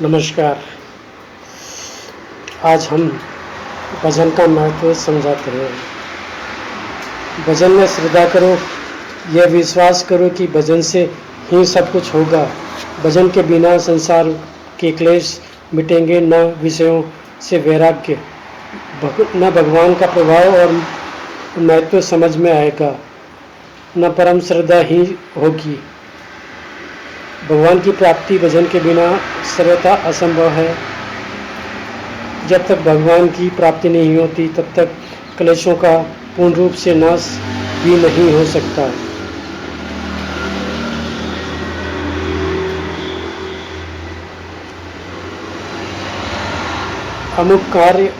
नमस्कार। आज हम भजन का महत्व समझाते हैं। भजन में श्रद्धा करो, यह विश्वास करो कि भजन से ही सब कुछ होगा। भजन के बिना संसार के क्लेश मिटेंगे, न विषयों से वैराग्य, न भगवान का प्रभाव और महत्व समझ में आएगा, न परम श्रद्धा ही होगी। भगवान की प्राप्ति भजन के बिना सर्वथा असंभव है। जब तक भगवान की प्राप्ति नहीं होती तब तक क्लेशों का पूर्ण रूप से नाश भी नहीं हो सकता। अमुक कार्य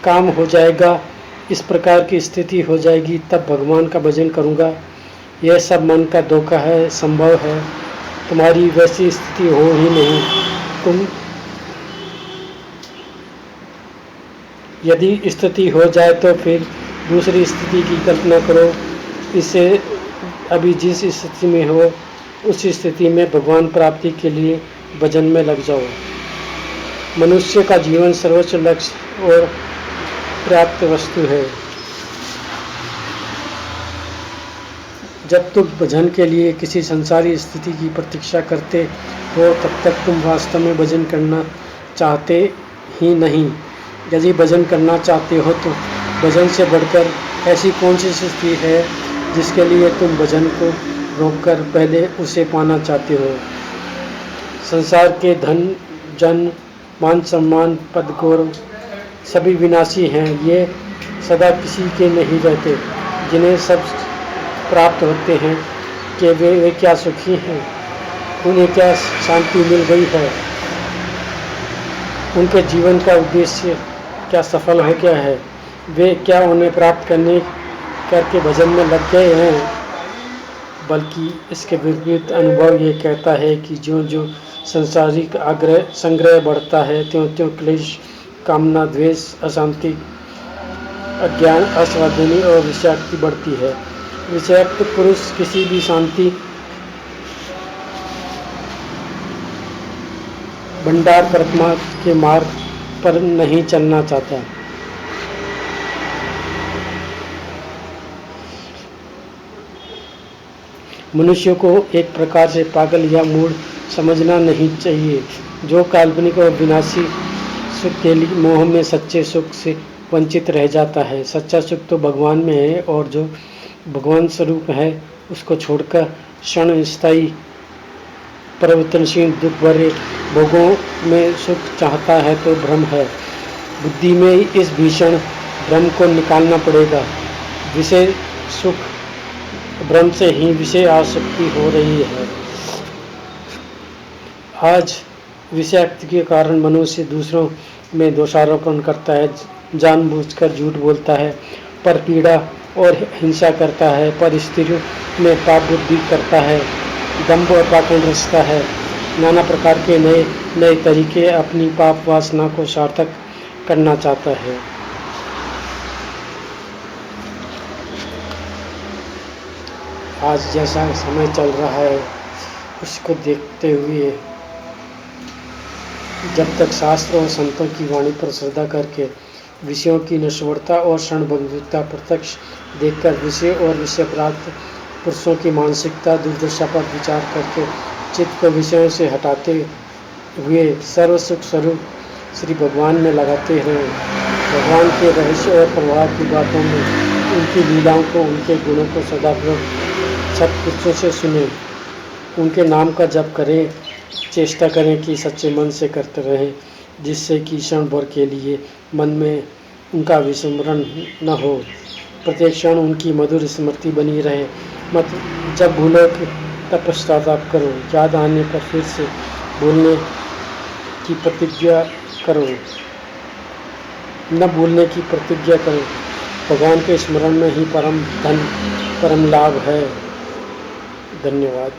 काम हो जाएगा, इस प्रकार की स्थिति हो जाएगी, तब भगवान का भजन करूँगा, यह सब मन का धोखा है, संभव है। तुम्हारी वैसी स्थिति हो ही नहीं। तुम यदि स्थिति हो जाए तो फिर दूसरी स्थिति की कल्पना करो। इससे अभी जिस स्थिति में हो उस स्थिति में भगवान प्राप्ति के लिए भजन में लग जाओ। मनुष्य का जीवन सर्वोच्च लक्ष्य और प्राप्त वस्तु है। जब तुम भजन के लिए किसी संसारी स्थिति की प्रतीक्षा करते हो तब तक तुम वास्तव में भजन करना चाहते ही नहीं। यदि भजन करना चाहते हो तो भजन से बढ़कर ऐसी कौन सी स्थिति है जिसके लिए तुम भजन को रोककर पहले उसे पाना चाहते हो। संसार के धन, जन, मान सम्मान, पद, गौरव सभी विनाशी हैं। ये सदा किसी के नहीं रहते। जिन्हें सब प्राप्त होते हैं कि वे क्या सुखी हैं, उन्हें क्या शांति मिल गई है, उनके जीवन का उद्देश्य क्या सफल हो गया है, वे क्या उन्हें प्राप्त करके भजन में लग गए हैं। बल्कि इसके विपरीत अनुभव ये कहता है कि जो जो सांसारिक संग्रह बढ़ता है त्यों त्यों क्लेश, कामना, द्वेष, अशांति, अज्ञान, अस्वाधीनी और विषाक्ति बढ़ती है। विषाक्त पुरुष किसी भी शांति भंडार परमात्मा के मार्ग पर नहीं चलना चाहता। मनुष्य को एक प्रकार से पागल या मूढ़ समझना नहीं चाहिए, जो काल्पनिक और विनाशी सुख के लिए मोह में सच्चे सुख से वंचित रह जाता है। सच्चा सुख तो भगवान में है और जो भगवान स्वरूप है उसको छोड़कर क्षण स्थायी परिवर्तनशील दुख भरे भोगों में सुख चाहता है तो भ्रम है। बुद्धि में इस भीषण भ्रम को निकालना पड़ेगा। विषय सुख भ्रम से ही विषय आसक्ति हो रही है। आज विषयाक्ति के कारण मनुष्य दूसरों में दोषारोपण करता है, जानबूझकर झूठ बोलता है, पर पीड़ा और हिंसा करता है, पर स्त्रियों में पाप बुद्धि करता है, दंभ और पाखंड रचता है, नाना प्रकार के नए नए तरीके अपनी पाप वासना को सार्थक करना चाहता है। आज जैसा समय चल रहा है उसको देखते हुए जब तक शास्त्र और संतों की वाणी पर श्रद्धा करके विषयों की नश्वरता और क्षणभंगुरता प्रत्यक्ष देखकर विषय और विषय प्राप्त पुरुषों की मानसिकता दुर्दशा पर विचार करके चित्त को विषयों से हटाते हुए सर्व सुख स्वरूप श्री भगवान में लगाते हैं। भगवान के रहस्य और प्रभाव की बातों में उनकी लीलाओं को, उनके गुणों को सदाप्रभ सत्पुरुषों से सुने, उनके नाम का जप करें, चेष्टा करें कि सच्चे मन से करते रहें, जिससे कि क्षण भर के लिए मन में उनका विस्मरण न हो, प्रत्येक क्षण उनकी मधुर स्मृति बनी रहे। मत जब भूलो तब पश्चाताप करो, याद आने पर फिर से भूलने की प्रतिज्ञा करो, न भूलने की प्रतिज्ञा करो। भगवान के स्मरण में ही परम धन, परम लाभ है। धन्यवाद।